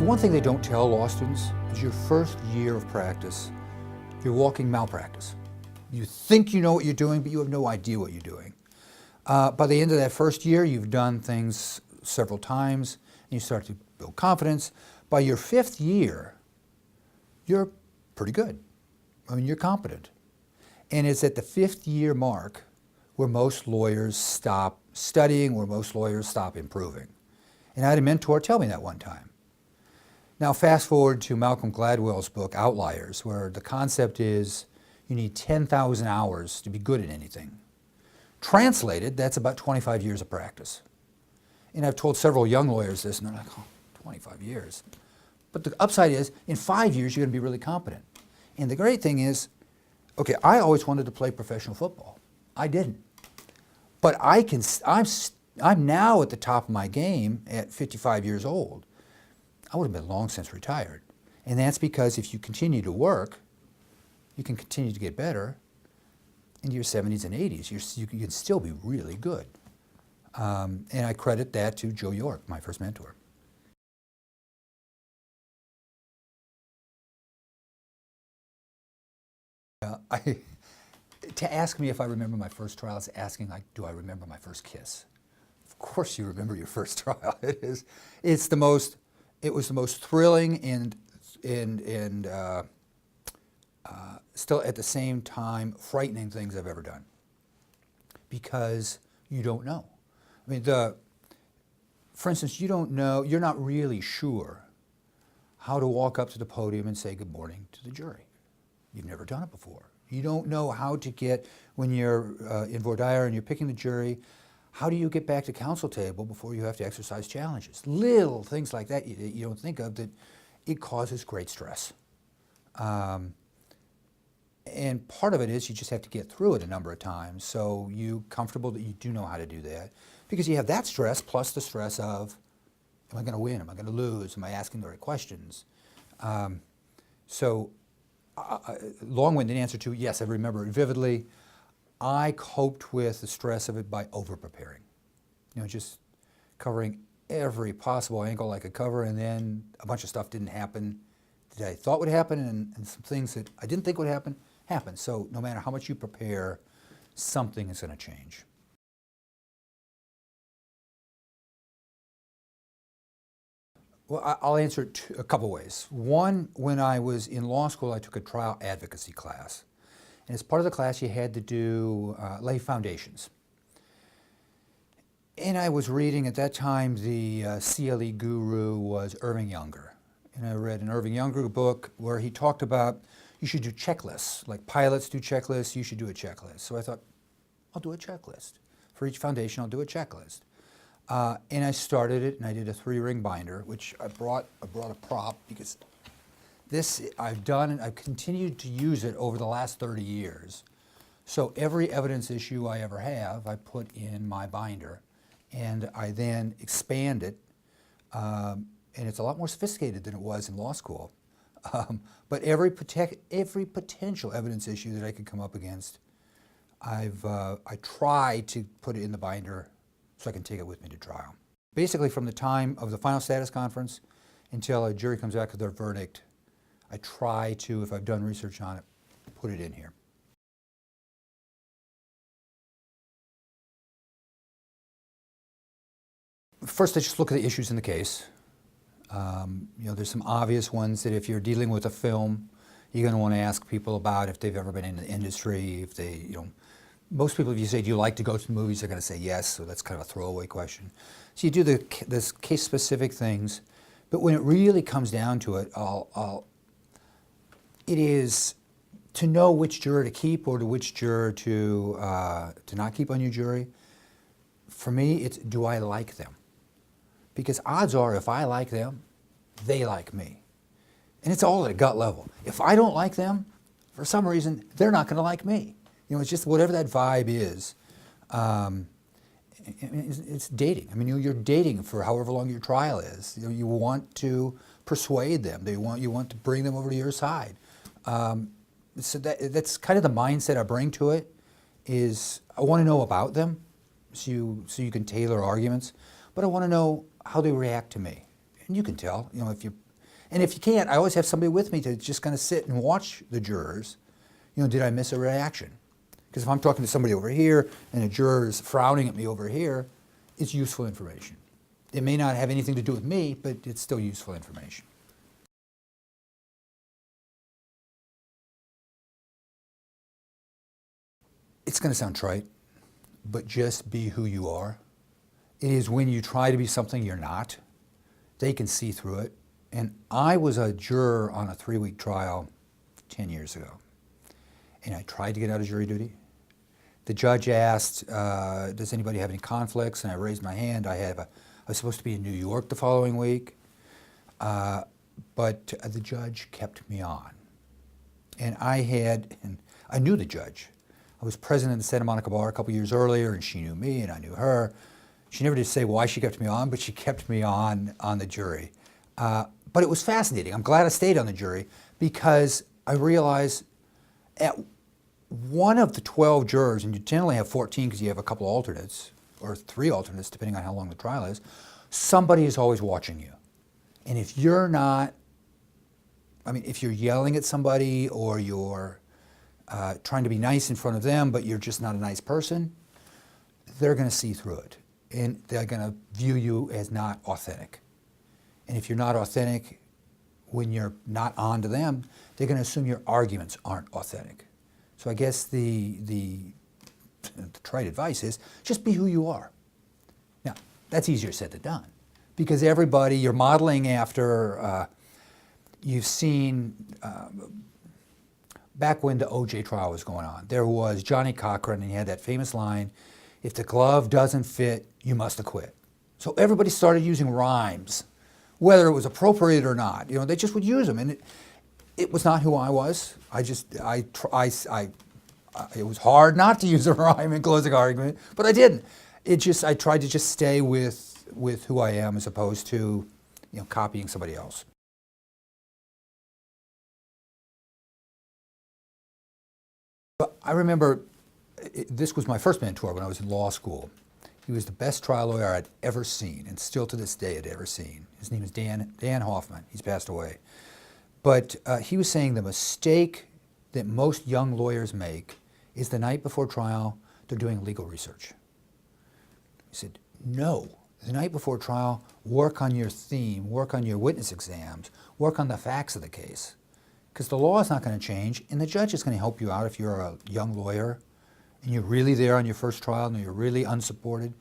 The one thing they don't tell law students is your first year of practice, you're walking malpractice. You think you know what you're doing, but you have no idea what you're doing. By the end of that first year, you've done things several times, and you start to build confidence. By your fifth year, you're pretty good. I mean, you're competent. And it's at the fifth year mark where most lawyers stop studying, where most lawyers stop improving. And I had a mentor tell me that one time. Now fast forward to Malcolm Gladwell's book, Outliers, where the concept is you need 10,000 hours to be good at anything. Translated, that's about 25 years of practice. And I've told several young lawyers this, and they're like, oh, 25 years. But the upside is, in 5 years, you're going to be really competent. And the great thing is, okay, I always wanted to play professional football. I didn't. But I'm now at the top of my game at 55 years old. I would have been long since retired. And that's because if you continue to work, you can continue to get better. In your 70s and 80s, you can still be really good. And I credit that to Joe York, my first mentor. To ask me if I remember my first trial is asking, like, do I remember my first kiss? Of course you remember your first trial. It was the most thrilling and still at the same time frightening things I've ever done, because you don't know. I mean, for instance, you don't know, you're not really sure how to walk up to the podium and say good morning to the jury. You've never done it before. You don't know how to get, when you're in voir dire and you're picking the jury, how do you get back to counsel table before you have to exercise challenges? Little things like that you don't think of, that it causes great stress. And part of it is you just have to get through it a number of times, so you're comfortable that you do know how to do that. Because you have that stress plus the stress of, am I going to win? Am I going to lose? Am I asking the right questions? Long-winded answer to, yes, I remember it vividly. I coped with the stress of it by over-preparing. You know, just covering every possible angle I could cover, and then a bunch of stuff didn't happen that I thought would happen, and some things that I didn't think would happen, happened. So no matter how much you prepare, something is going to change. Well, I'll answer it a couple ways. One, when I was in law school, I took a trial advocacy class. And as part of the class, you had to do lay foundations. And I was reading, at that time, the CLE guru was Irving Younger. And I read an Irving Younger book where he talked about you should do checklists. Like pilots do checklists, you should do a checklist. So I thought, I'll do a checklist. For each foundation, I'll do a checklist. And I started it, and I did a 3-ring binder, which I brought a prop, because this I've done, and I've continued to use it over the last 30 years. So every evidence issue I ever have, I put in my binder, and I then expand it, and it's a lot more sophisticated than it was in law school. But every potential evidence issue that I could come up against, I try to put it in the binder so I can take it with me to trial. Basically, from the time of the final status conference until a jury comes back with their verdict, I try to, if I've done research on it, put it in here. First, I just look at the issues in the case. You know, there's some obvious ones that if you're dealing with a film, you're going to want to ask people about if they've ever been in the industry, if they, you know, most people, if you say, do you like to go to the movies, they're going to say yes, so that's kind of a throwaway question. So you do this case-specific things, but when it really comes down to it, it is to know which juror to keep or to which juror to not keep on your jury. For me, it's, do I like them? Because odds are, if I like them, they like me. And it's all at a gut level. If I don't like them, for some reason, they're not going to like me. You know, it's just whatever that vibe is. It's dating. I mean, you're dating for however long your trial is. You know, you want to persuade them. You want to bring them over to your side. So that's kind of the mindset I bring to it. Is I want to know about them, so you can tailor arguments, but I want to know how they react to me. And you can tell. You know, if you And if you can't, I always have somebody with me to just kind of sit and watch the jurors. Did I miss a reaction? Because if I'm talking to somebody over here and a juror is frowning at me over here, it's useful information. It may not have anything to do with me, but it's still useful information. It's going to sound trite, but just be who you are. It is when you try to be something you're not, they can see through it. And I was a juror on a 3-week trial 10 years ago, and I tried to get out of jury duty. The judge asked, does anybody have any conflicts? And I raised my hand. I was supposed to be in New York the following week, but the judge kept me on. And I knew the judge. I was president of the Santa Monica Bar a couple years earlier, and she knew me, and I knew her. She never did say why she kept me on, but she kept me on the jury. But it was fascinating. I'm glad I stayed on the jury because I realized at one of the 12 jurors, and you generally have 14 because you have a couple of alternates, or 3 alternates depending on how long the trial is, somebody is always watching you. And if you're not, if you're yelling at somebody or you're trying to be nice in front of them, but you're just not a nice person, they're going to see through it. And they're going to view you as not authentic. And if you're not authentic when you're not on to them, they're going to assume your arguments aren't authentic. So I guess the trite advice is just be who you are. Now, that's easier said than done because everybody you're modeling after, you've seen, back when the O.J. trial was going on, there was Johnny Cochran, and he had that famous line, if the glove doesn't fit, you must acquit. So everybody started using rhymes, whether it was appropriate or not. They just would use them, and it was not who I was. It was hard not to use a rhyme in closing argument, but I didn't. I tried to just stay with who I am as opposed to, copying somebody else. But I remember this was my first mentor when I was in law school. He was the best trial lawyer I'd ever seen, and still to this day I'd ever seen. His name is Dan Hoffman. He's passed away. But he was saying the mistake that most young lawyers make is the night before trial, they're doing legal research. He said, no, the night before trial, work on your theme, work on your witness exams, work on the facts of the case. Because the law is not going to change, and the judge is going to help you out if you're a young lawyer and you're really there on your first trial and you're really unsupported.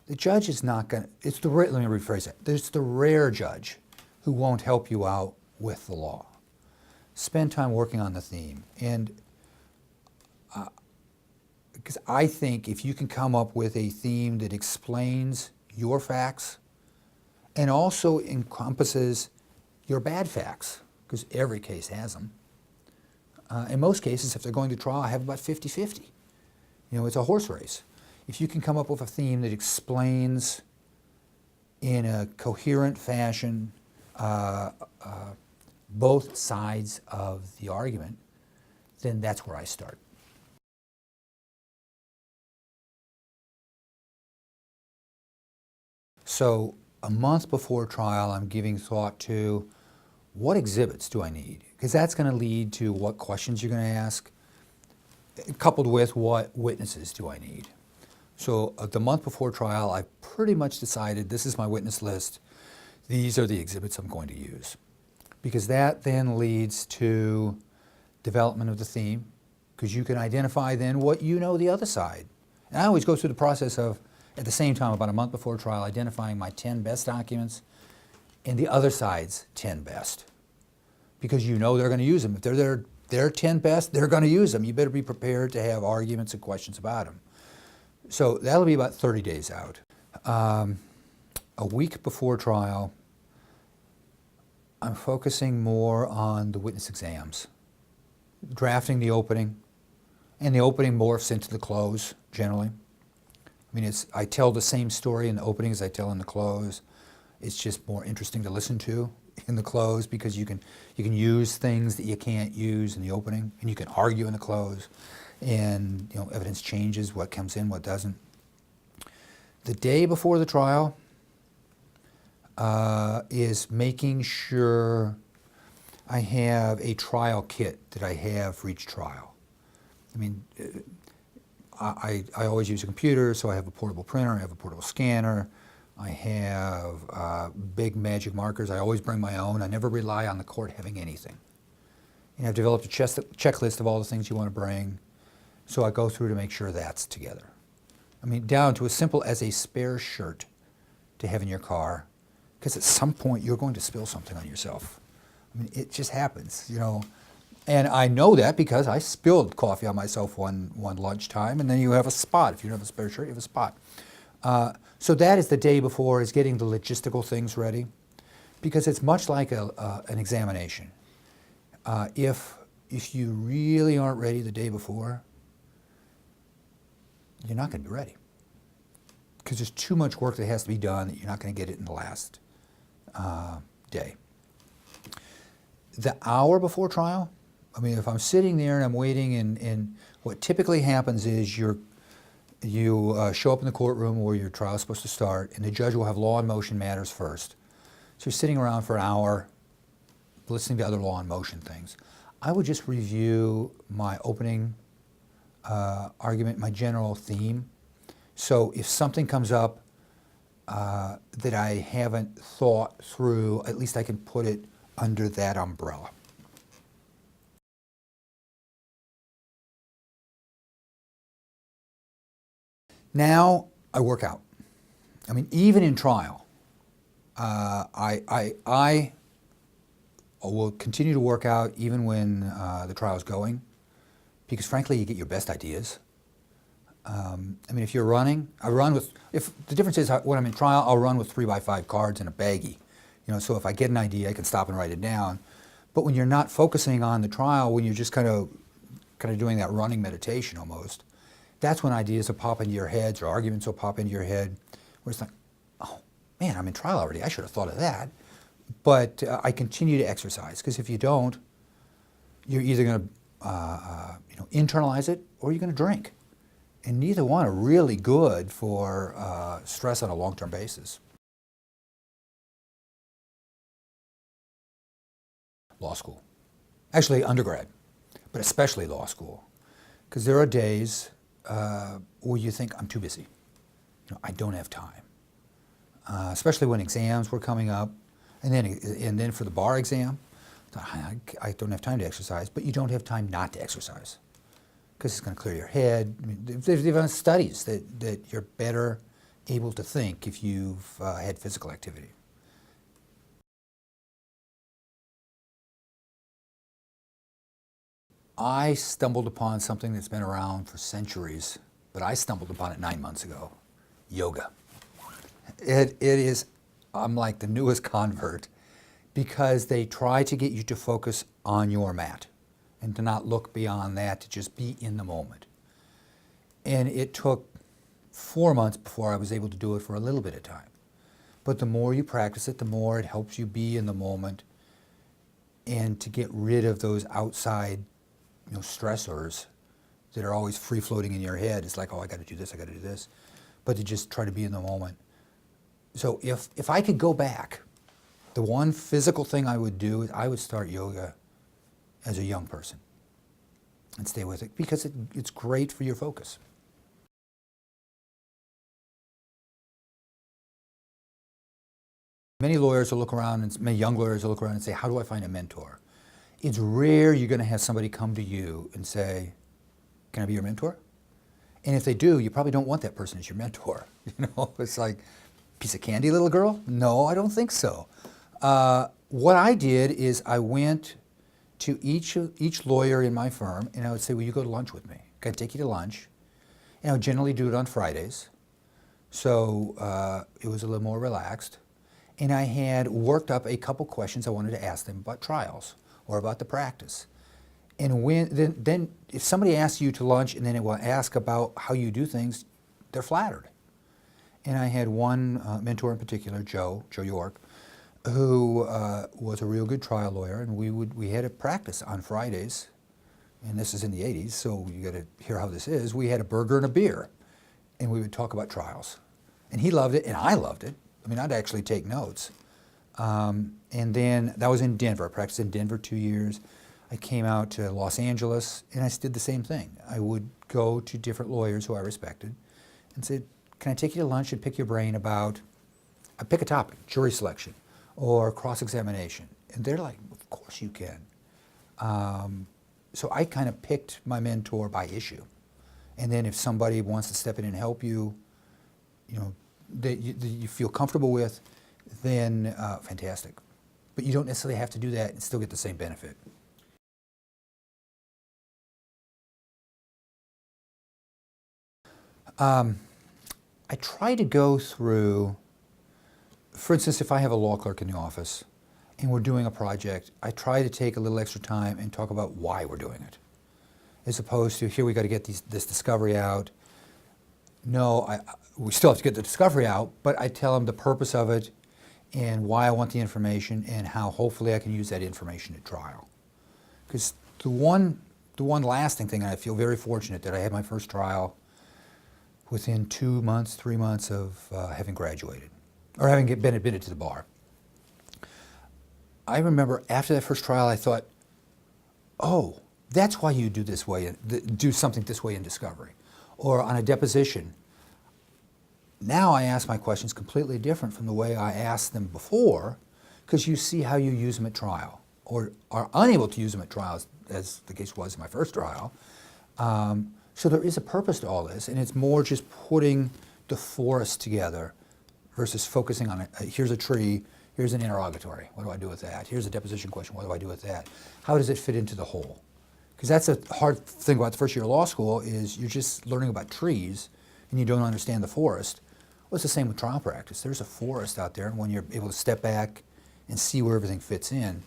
The judge is not going to, let me rephrase that. There's the rare judge who won't help you out with the law. Spend time working on the theme. And because I think if you can come up with a theme that explains your facts and also encompasses your bad facts, because every case has them. In most cases, if they're going to trial, I have about 50-50. It's a horse race. If you can come up with a theme that explains in a coherent fashion both sides of the argument, then that's where I start. So a month before trial, I'm giving thought to what exhibits do I need? Because that's going to lead to what questions you're going to ask, coupled with what witnesses do I need. So the month before trial, I pretty much decided this is my witness list. These are the exhibits I'm going to use. Because that then leads to development of the theme, because you can identify then what you know the other side. And I always go through the process of, at the same time, about a month before trial, identifying my 10 best documents and the other side's 10 best. Because they're going to use them. If they're their 10 best, they're going to use them. You better be prepared to have arguments and questions about them. So that'll be about 30 days out. A week before trial, I'm focusing more on the witness exams, drafting the opening, and the opening morphs into the close, generally. I tell the same story in the opening as I tell in the close. It's just more interesting to listen to in the close because you can use things that you can't use in the opening, and you can argue in the close, and evidence changes, what comes in, what doesn't. The day before the trial is making sure I have a trial kit that I have for each trial. I mean, I always use a computer, so I have a portable printer, I have a portable scanner, I have big magic markers. I always bring my own. I never rely on the court having anything. And I've developed a checklist of all the things you want to bring, so I go through to make sure that's together. I mean, down to as simple as a spare shirt to have in your car, because at some point you're going to spill something on yourself. I mean, it just happens, you know. And I know that because I spilled coffee on myself one lunchtime, and then you have a spot. If you don't have a spare shirt, you have a spot. So that is the day before, is getting the logistical things ready, because it's much like an examination. If you really aren't ready the day before, you're not going to be ready, because there's too much work that has to be done that you're not going to get it in the last day. The hour before trial, I mean, if I'm sitting there and I'm waiting, and what typically happens is you show up in the courtroom where your trial is supposed to start, and the judge will have law and motion matters first. So you're sitting around for an hour listening to other law and motion things. I would just review my opening argument, my general theme. So if something comes up that I haven't thought through, at least I can put it under that umbrella. Now I work out. I mean, even in trial, I will continue to work out even when the trial is going, because frankly, you get your best ideas. I mean, if you're running, if the difference is when I'm in trial, I'll run with 3x5 cards in a baggie. You know, so if I get an idea, I can stop and write it down. But when you're not focusing on the trial, when you're just kind of doing that running meditation almost, that's when ideas will pop into your heads, or arguments will pop into your head, where it's like, oh man, I'm in trial already. I should have thought of that. But I continue to exercise, because if you don't, you're either going to internalize it, or you're going to drink. And neither one are really good for stress on a long-term basis. Law school. Actually, undergrad, but especially law school. Because there are days where you think, I'm too busy. You know, I don't have time. Especially when exams were coming up. And then for the bar exam, I don't have time to exercise, but you don't have time not to exercise, because it's going to clear your head. I mean, they've done studies that you're better able to think if you've had physical activity. I stumbled upon something that's been around for centuries, but I stumbled upon it 9 months ago: yoga. It is, I'm like the newest convert, because they try to get you to focus on your mat and to not look beyond that, to just be in the moment. And it took 4 months before I was able to do it for a little bit of time. But the more you practice it, the more it helps you be in the moment, and to get rid of those outside stressors that are always free-floating in your head. It's like, oh, I got to do this, I got to do this. But to just try to be in the moment. So if I could go back, the one physical thing I would do is I would start yoga as a young person and stay with it, because it's great for your focus. Many lawyers will look around, and many young lawyers will look around and say, how do I find a mentor? It's rare you're going to have somebody come to you and say, can I be your mentor? And if they do, you probably don't want that person as your mentor. It's like, piece of candy, little girl? No, I don't think so. What I did is I went to each lawyer in my firm, and I would say, will you go to lunch with me? Can I take you to lunch? And I would generally do it on Fridays. So it was a little more relaxed. And I had worked up a couple questions I wanted to ask them about trials or about the practice. And then if somebody asks you to lunch and then it will ask about how you do things, they're flattered. And I had one mentor in particular, Joe York, who was a real good trial lawyer, and we had a practice on Fridays, and this is in the 80s, so you got to hear how this is. We had a burger and a beer, and we would talk about trials. And he loved it, and I loved it. I mean, I'd actually take notes. And then that was in Denver. I practiced in Denver 2 years. I came out to Los Angeles, and I did the same thing. I would go to different lawyers who I respected and said, can I take you to lunch and pick your brain about, I pick a topic, jury selection or cross-examination. And they're like, of course you can. So I kind of picked my mentor by issue. And then if somebody wants to step in and help you, that you feel comfortable with, then fantastic. But you don't necessarily have to do that and still get the same benefit. I try to go through, for instance, if I have a law clerk in the office and we're doing a project, I try to take a little extra time and talk about why we're doing it, as opposed to, here we got to get this discovery out. No, we still have to get the discovery out, but I tell them the purpose of it and why I want the information and how hopefully I can use that information at trial. Because the one lasting thing, and I feel very fortunate that I had my first trial within 2 months, 3 months of having graduated, or having been admitted to the bar. I remember after that first trial, I thought, oh, that's why you do this way, do something this way in discovery, or on a deposition. Now I ask my questions completely different from the way I asked them before, because you see how you use them at trial, or are unable to use them at trial, as the case was in my first trial. So there is a purpose to all this, and it's more just putting the forest together versus focusing on here's a tree, here's an interrogatory, what do I do with that? Here's a deposition question, what do I do with that? How does it fit into the whole? Because that's a hard thing about the first year of law school, is you're just learning about trees and you don't understand the forest. Well, it's the same with trial practice. There's a forest out there, and when you're able to step back and see where everything fits in,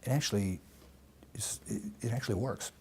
it actually works.